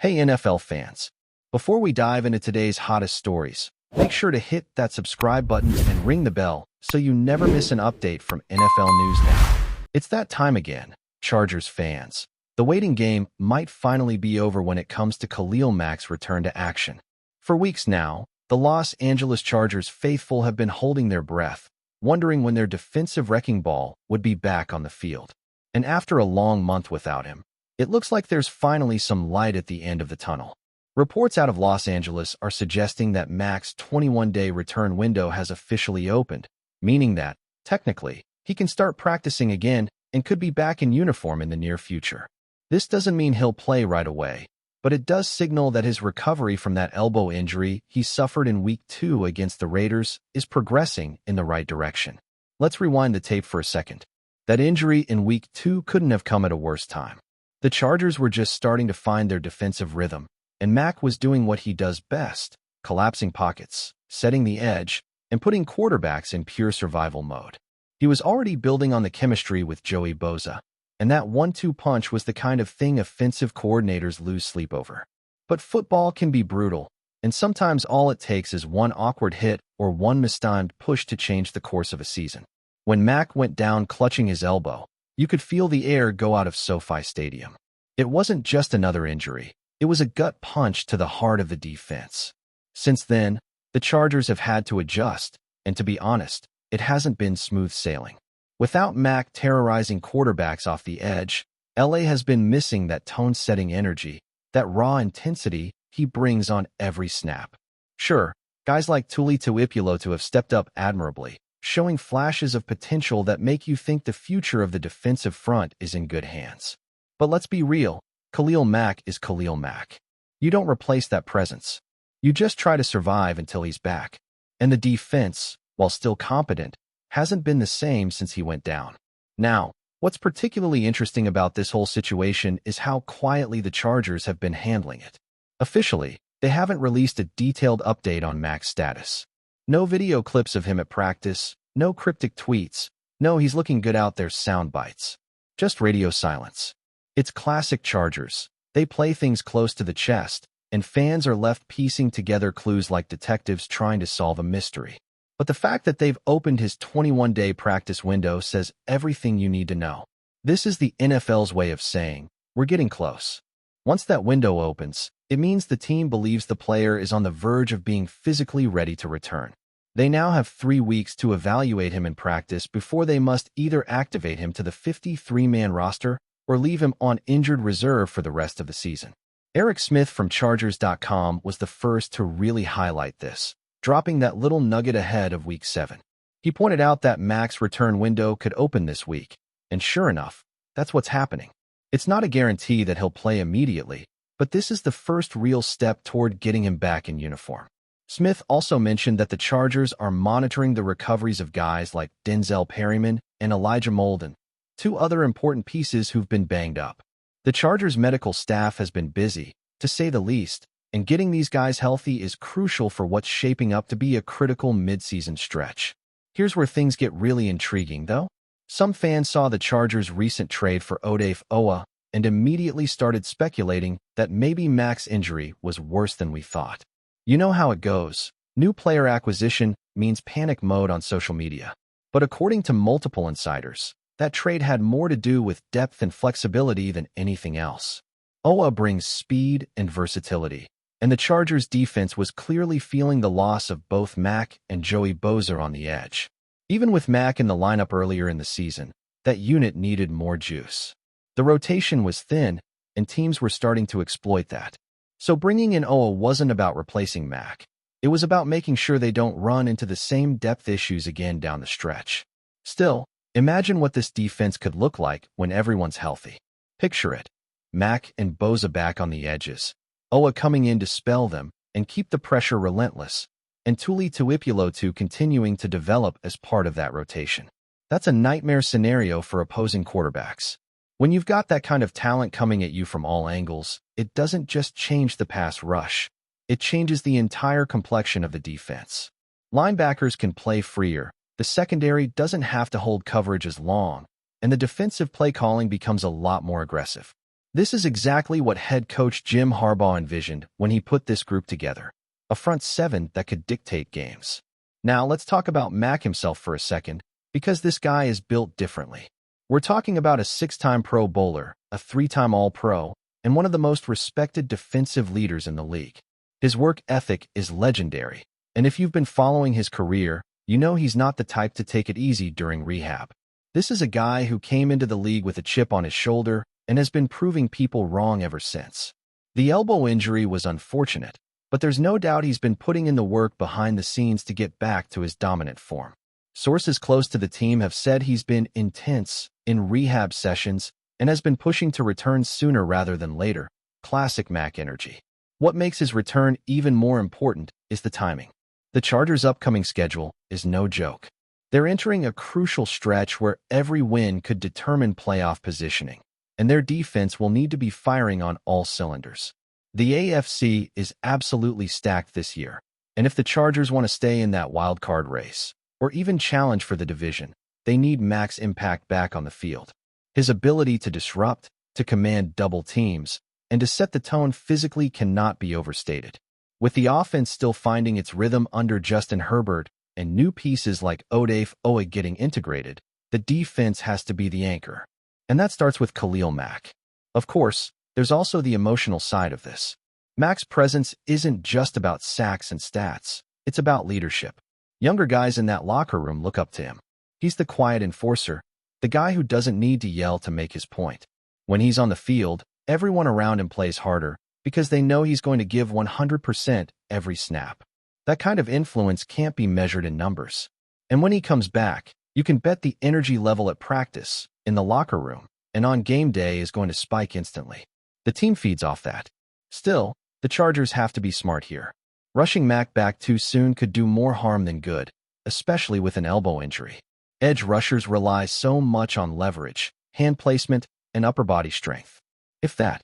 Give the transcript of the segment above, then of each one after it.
Hey NFL fans, before we dive into today's hottest stories, make sure to hit that subscribe button and ring the bell so you never miss an update from NFL News Now. It's that time again, Chargers fans. The waiting game might finally be over when it comes to Khalil Mack's return to action. For weeks now, the Los Angeles Chargers faithful have been holding their breath, wondering when their defensive wrecking ball would be back on the field. And after a long month without him, it looks like there's finally some light at the end of the tunnel. Reports out of Los Angeles are suggesting that Mack's 21-day return window has officially opened, meaning that, technically, he can start practicing again and could be back in uniform in the near future. This doesn't mean he'll play right away, but it does signal that his recovery from that elbow injury he suffered in Week 2 against the Raiders is progressing in the right direction. Let's rewind the tape for a second. That injury in Week 2 couldn't have come at a worse time. The Chargers were just starting to find their defensive rhythm, and Mack was doing what he does best, collapsing pockets, setting the edge, and putting quarterbacks in pure survival mode. He was already building on the chemistry with Joey Bosa, and that 1-2 punch was the kind of thing offensive coordinators lose sleep over. But football can be brutal, and sometimes all it takes is one awkward hit or one mistimed push to change the course of a season. When Mack went down clutching his elbow, you could feel the air go out of SoFi Stadium. It wasn't just another injury. It was a gut punch to the heart of the defense. Since then, the Chargers have had to adjust, and to be honest, it hasn't been smooth sailing. Without Mack terrorizing quarterbacks off the edge, LA has been missing that tone-setting energy, that raw intensity he brings on every snap. Sure, guys like Tuli Tuipulotu have stepped up admirably, showing flashes of potential that make you think the future of the defensive front is in good hands. But let's be real, Khalil Mack is Khalil Mack. You don't replace that presence. You just try to survive until he's back. And the defense, while still competent, hasn't been the same since he went down. Now, what's particularly interesting about this whole situation is how quietly the Chargers have been handling it. Officially, they haven't released a detailed update on Mack's status. No video clips of him at practice, no cryptic tweets, no he's looking good out there sound bites. Just radio silence. It's classic Chargers. They play things close to the chest, and fans are left piecing together clues like detectives trying to solve a mystery. But the fact that they've opened his 21-day practice window says everything you need to know. This is the NFL's way of saying, we're getting close. Once that window opens, it means the team believes the player is on the verge of being physically ready to return. They now have 3 weeks to evaluate him in practice before they must either activate him to the 53-man roster or leave him on injured reserve for the rest of the season. Eric Smith from Chargers.com was the first to really highlight this, dropping that little nugget ahead of Week 7. He pointed out that Mack's return window could open this week, and sure enough, that's what's happening. It's not a guarantee that he'll play immediately, but this is the first real step toward getting him back in uniform. Smith also mentioned that the Chargers are monitoring the recoveries of guys like Denzel Perryman and Elijah Molden, 2 other important pieces who've been banged up. The Chargers' medical staff has been busy, to say the least, and getting these guys healthy is crucial for what's shaping up to be a critical midseason stretch. Here's where things get really intriguing, though. Some fans saw the Chargers' recent trade for Odafe Oweh and immediately started speculating that maybe Mack's injury was worse than we thought. You know how it goes. New player acquisition means panic mode on social media. But according to multiple insiders, that trade had more to do with depth and flexibility than anything else. Oweh brings speed and versatility, and the Chargers' defense was clearly feeling the loss of both Mack and Joey Bosa on the edge. Even with Mack in the lineup earlier in the season, that unit needed more juice. The rotation was thin, and teams were starting to exploit that. So bringing in Oweh wasn't about replacing Mack. It was about making sure they don't run into the same depth issues again down the stretch. Still, imagine what this defense could look like when everyone's healthy. Picture it. Mack and Bosa back on the edges. Oweh coming in to spell them and keep the pressure relentless, and Tuli Tuipulotu continuing to develop as part of that rotation. That's a nightmare scenario for opposing quarterbacks. When you've got that kind of talent coming at you from all angles, it doesn't just change the pass rush. It changes the entire complexion of the defense. Linebackers can play freer, the secondary doesn't have to hold coverage as long, and the defensive play calling becomes a lot more aggressive. This is exactly what head coach Jim Harbaugh envisioned when he put this group together. A front seven that could dictate games. Now let's talk about Mac himself for a second, because this guy is built differently. We're talking about a 6-time Pro Bowler, a 3-time All-Pro, and one of the most respected defensive leaders in the league. His work ethic is legendary, and if you've been following his career, you know he's not the type to take it easy during rehab. This is a guy who came into the league with a chip on his shoulder and has been proving people wrong ever since. The elbow injury was unfortunate, but there's no doubt he's been putting in the work behind the scenes to get back to his dominant form. Sources close to the team have said he's been intense in rehab sessions and has been pushing to return sooner rather than later. Classic Mac energy. What makes his return even more important is the timing. The Chargers' upcoming schedule is no joke. They're entering a crucial stretch where every win could determine playoff positioning, and their defense will need to be firing on all cylinders. The AFC is absolutely stacked this year, and if the Chargers want to stay in that wild card race, or even challenge for the division, they need Mac's impact back on the field. His ability to disrupt, to command double teams, and to set the tone physically cannot be overstated. With the offense still finding its rhythm under Justin Herbert and new pieces like Odafe Oweh getting integrated, the defense has to be the anchor. And that starts with Khalil Mack. Of course, there's also the emotional side of this. Mac's presence isn't just about sacks and stats, it's about leadership. Younger guys in that locker room look up to him. He's the quiet enforcer, the guy who doesn't need to yell to make his point. When he's on the field, everyone around him plays harder because they know he's going to give 100% every snap. That kind of influence can't be measured in numbers. And when he comes back, you can bet the energy level at practice, in the locker room, and on game day is going to spike instantly. The team feeds off that. Still, the Chargers have to be smart here. Rushing Mac back too soon could do more harm than good, especially with an elbow injury. Edge rushers rely so much on leverage, hand placement, and upper body strength. If that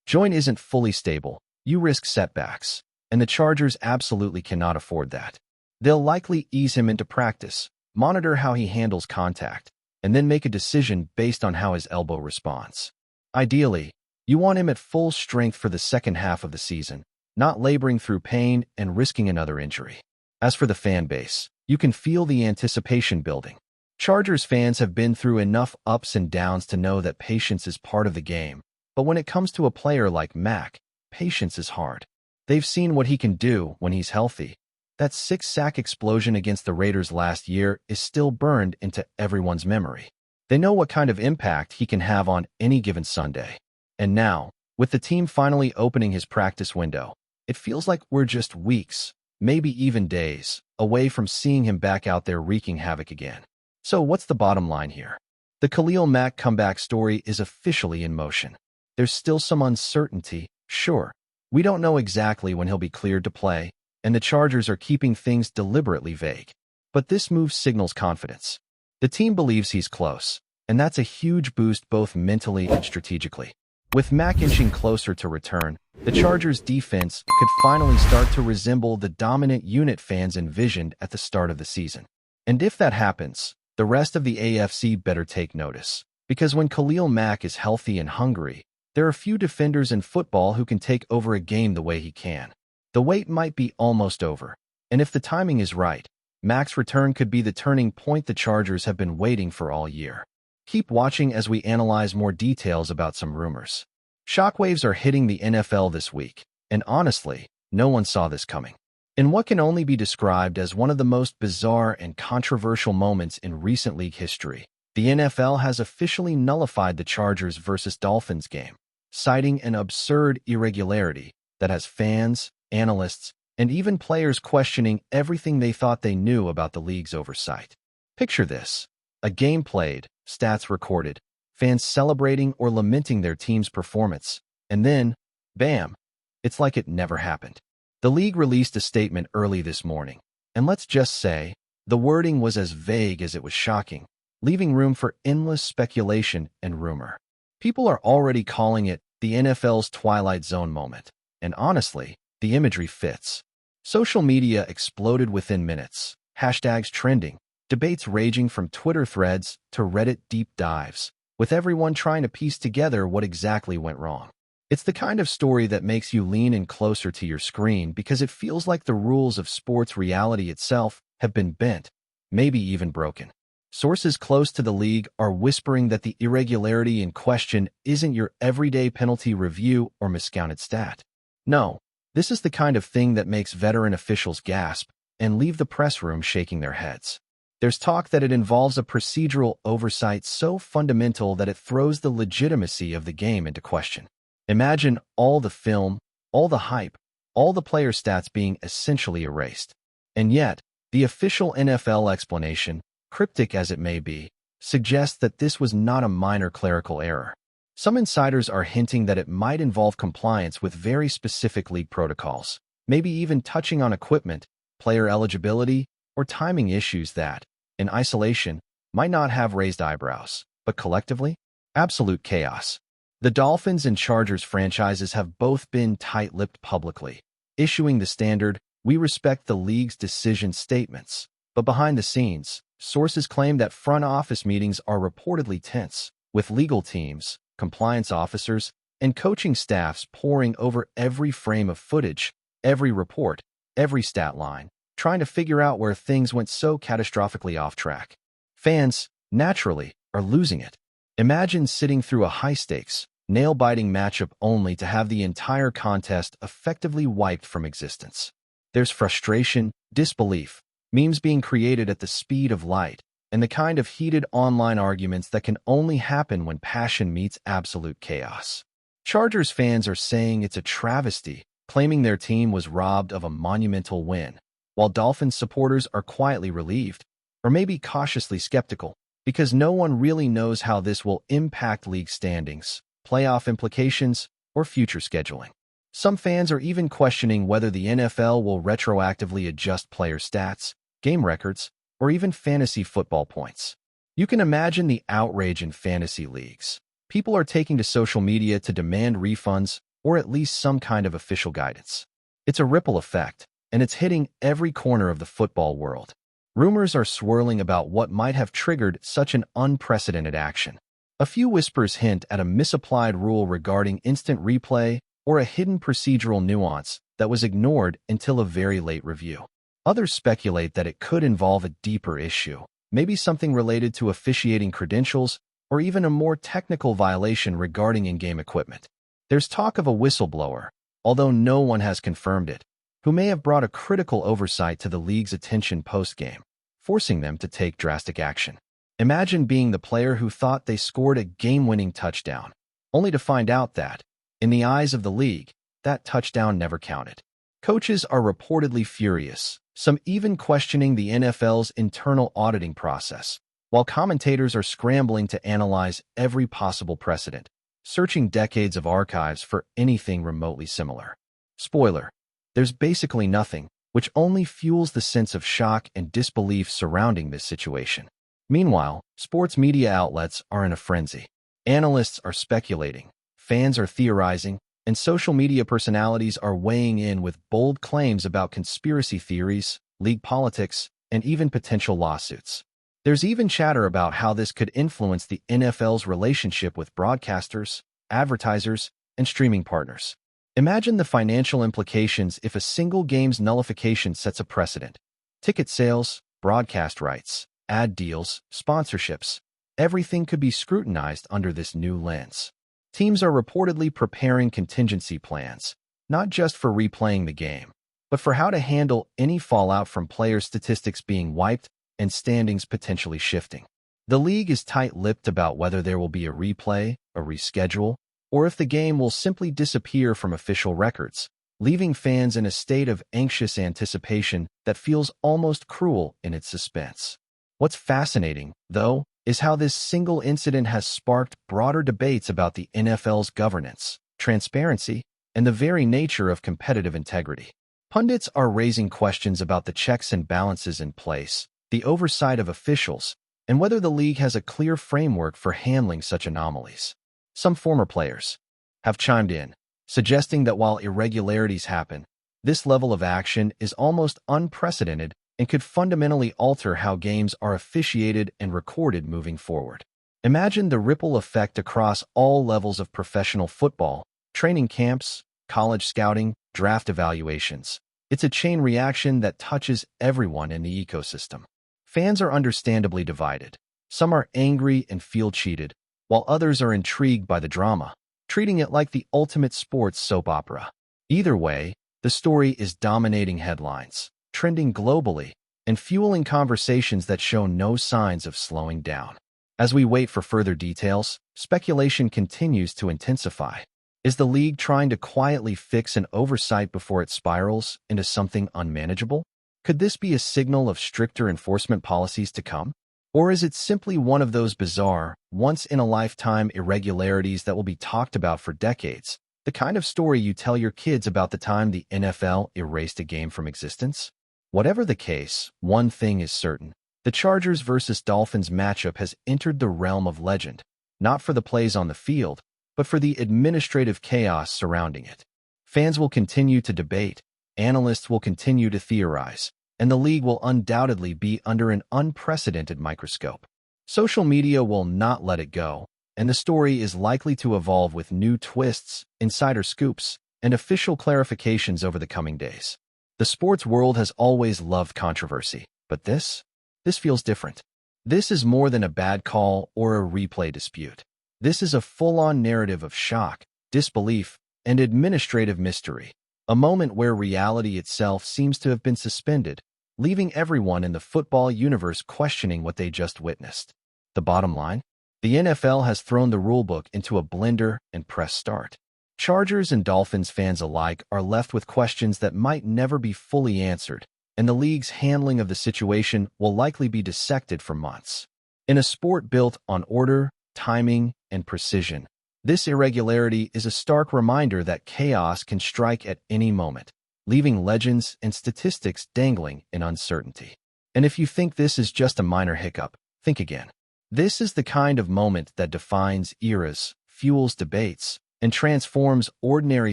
joint isn't fully stable, you risk setbacks, and the Chargers absolutely cannot afford that. They'll likely ease him into practice, monitor how he handles contact, and then make a decision based on how his elbow responds. Ideally, you want him at full strength for the second half of the season, not laboring through pain and risking another injury. As for the fan base, you can feel the anticipation building. Chargers fans have been through enough ups and downs to know that patience is part of the game, but when it comes to a player like Mac, patience is hard. They've seen what he can do when he's healthy. That 6-sack explosion against the Raiders last year is still burned into everyone's memory. They know what kind of impact he can have on any given Sunday. And now, with the team finally opening his practice window, it feels like we're just weeks, maybe even days, away from seeing him back out there wreaking havoc again. So what's the bottom line here? The Khalil Mack comeback story is officially in motion. There's still some uncertainty, sure. We don't know exactly when he'll be cleared to play, and the Chargers are keeping things deliberately vague. But this move signals confidence. The team believes he's close, and that's a huge boost both mentally and strategically. With Mack inching closer to return, the Chargers' defense could finally start to resemble the dominant unit fans envisioned at the start of the season. And if that happens, the rest of the AFC better take notice, because when Khalil Mack is healthy and hungry, there are few defenders in football who can take over a game the way he can. The wait might be almost over, and if the timing is right, Mack's return could be the turning point the Chargers have been waiting for all year. Keep watching as we analyze more details about some rumors. Shockwaves are hitting the NFL this week, and honestly, no one saw this coming. In what can only be described as one of the most bizarre and controversial moments in recent league history, the NFL has officially nullified the Chargers versus Dolphins game, citing an absurd irregularity that has fans, analysts, and even players questioning everything they thought they knew about the league's oversight. Picture this: a game played, stats recorded, fans celebrating or lamenting their team's performance, and then, bam, it's like it never happened. The league released a statement early this morning, and let's just say, the wording was as vague as it was shocking, leaving room for endless speculation and rumor. People are already calling it the NFL's Twilight Zone moment, and honestly, the imagery fits. Social media exploded within minutes, hashtags trending, debates raging from Twitter threads to Reddit deep dives, with everyone trying to piece together what exactly went wrong. It's the kind of story that makes you lean in closer to your screen because it feels like the rules of sports reality itself have been bent, maybe even broken. Sources close to the league are whispering that the irregularity in question isn't your everyday penalty review or miscounted stat. No, this is the kind of thing that makes veteran officials gasp and leave the press room shaking their heads. There's talk that it involves a procedural oversight so fundamental that it throws the legitimacy of the game into question. Imagine all the film, all the hype, all the player stats being essentially erased. And yet, the official NFL explanation, cryptic as it may be, suggests that this was not a minor clerical error. Some insiders are hinting that it might involve compliance with very specific league protocols, maybe even touching on equipment, player eligibility, or timing issues that, in isolation, might not have raised eyebrows, but collectively, absolute chaos. The Dolphins and Chargers franchises have both been tight-lipped publicly, issuing the standard, "We respect the league's decision" statements. But behind the scenes, sources claim that front office meetings are reportedly tense, with legal teams, compliance officers, and coaching staffs poring over every frame of footage, every report, every stat line, trying to figure out where things went so catastrophically off track. Fans, naturally, are losing it. Imagine sitting through a high-stakes, nail-biting matchup only to have the entire contest effectively wiped from existence. There's frustration, disbelief, memes being created at the speed of light, and the kind of heated online arguments that can only happen when passion meets absolute chaos. Chargers fans are saying it's a travesty, claiming their team was robbed of a monumental win, while Dolphins supporters are quietly relieved, or maybe cautiously skeptical, because no one really knows how this will impact league standings, playoff implications, or future scheduling. Some fans are even questioning whether the NFL will retroactively adjust player stats, game records, or even fantasy football points. You can imagine the outrage in fantasy leagues. People are taking to social media to demand refunds or at least some kind of official guidance. It's a ripple effect, and it's hitting every corner of the football world. Rumors are swirling about what might have triggered such an unprecedented action. A few whispers hint at a misapplied rule regarding instant replay or a hidden procedural nuance that was ignored until a very late review. Others speculate that it could involve a deeper issue, maybe something related to officiating credentials or even a more technical violation regarding in-game equipment. There's talk of a whistleblower, although no one has confirmed it, who may have brought a critical oversight to the league's attention post-game, forcing them to take drastic action. Imagine being the player who thought they scored a game-winning touchdown, only to find out that, in the eyes of the league, that touchdown never counted. Coaches are reportedly furious, some even questioning the NFL's internal auditing process, while commentators are scrambling to analyze every possible precedent, searching decades of archives for anything remotely similar. Spoiler: there's basically nothing, which only fuels the sense of shock and disbelief surrounding this situation. Meanwhile, sports media outlets are in a frenzy. Analysts are speculating, fans are theorizing, and social media personalities are weighing in with bold claims about conspiracy theories, league politics, and even potential lawsuits. There's even chatter about how this could influence the NFL's relationship with broadcasters, advertisers, and streaming partners. Imagine the financial implications if a single game's nullification sets a precedent. Ticket sales, broadcast rights, ad deals, sponsorships, everything could be scrutinized under this new lens. Teams are reportedly preparing contingency plans, not just for replaying the game, but for how to handle any fallout from player statistics being wiped and standings potentially shifting. The league is tight-lipped about whether there will be a replay, a reschedule, or if the game will simply disappear from official records, leaving fans in a state of anxious anticipation that feels almost cruel in its suspense. What's fascinating, though, is how this single incident has sparked broader debates about the NFL's governance, transparency, and the very nature of competitive integrity. Pundits are raising questions about the checks and balances in place, the oversight of officials, and whether the league has a clear framework for handling such anomalies. Some former players have chimed in, suggesting that while irregularities happen, this level of action is almost unprecedented and could fundamentally alter how games are officiated and recorded moving forward. Imagine the ripple effect across all levels of professional football, training camps, college scouting, draft evaluations. It's a chain reaction that touches everyone in the ecosystem. Fans are understandably divided. Some are angry and feel cheated, while others are intrigued by the drama, treating it like the ultimate sports soap opera. Either way, the story is dominating headlines, trending globally, and fueling conversations that show no signs of slowing down. As we wait for further details, speculation continues to intensify. Is the league trying to quietly fix an oversight before it spirals into something unmanageable? Could this be a signal of stricter enforcement policies to come? Or is it simply one of those bizarre, once-in-a-lifetime irregularities that will be talked about for decades? The kind of story you tell your kids about the time the NFL erased a game from existence? Whatever the case, one thing is certain. The Chargers versus Dolphins matchup has entered the realm of legend, not for the plays on the field, but for the administrative chaos surrounding it. Fans will continue to debate, analysts will continue to theorize, and the league will undoubtedly be under an unprecedented microscope. Social media will not let it go, and the story is likely to evolve with new twists, insider scoops, and official clarifications over the coming days. The sports world has always loved controversy, but this feels different. This is more than a bad call or a replay dispute. This is a full-on narrative of shock, disbelief, and administrative mystery, a moment where reality itself seems to have been suspended, leaving everyone in the football universe questioning what they just witnessed. The bottom line? The NFL has thrown the rulebook into a blender and pressed start. Chargers and Dolphins fans alike are left with questions that might never be fully answered, and the league's handling of the situation will likely be dissected for months. In a sport built on order, timing, and precision, this irregularity is a stark reminder that chaos can strike at any moment, leaving legends and statistics dangling in uncertainty. And if you think this is just a minor hiccup, think again. This is the kind of moment that defines eras, fuels debates, and transforms ordinary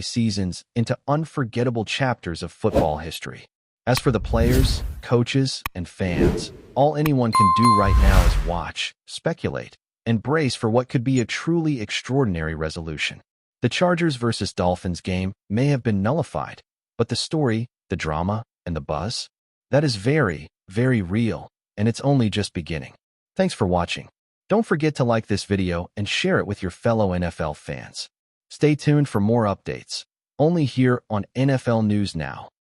seasons into unforgettable chapters of football history. As for the players, coaches, and fans, all anyone can do right now is watch, speculate, and brace for what could be a truly extraordinary resolution. The Chargers versus Dolphins game may have been nullified, but the story, the drama, and the buzz? That is very, very real, and it's only just beginning. Thanks for watching. Don't forget to like this video and share it with your fellow NFL fans. Stay tuned for more updates, only here on NFL News Now.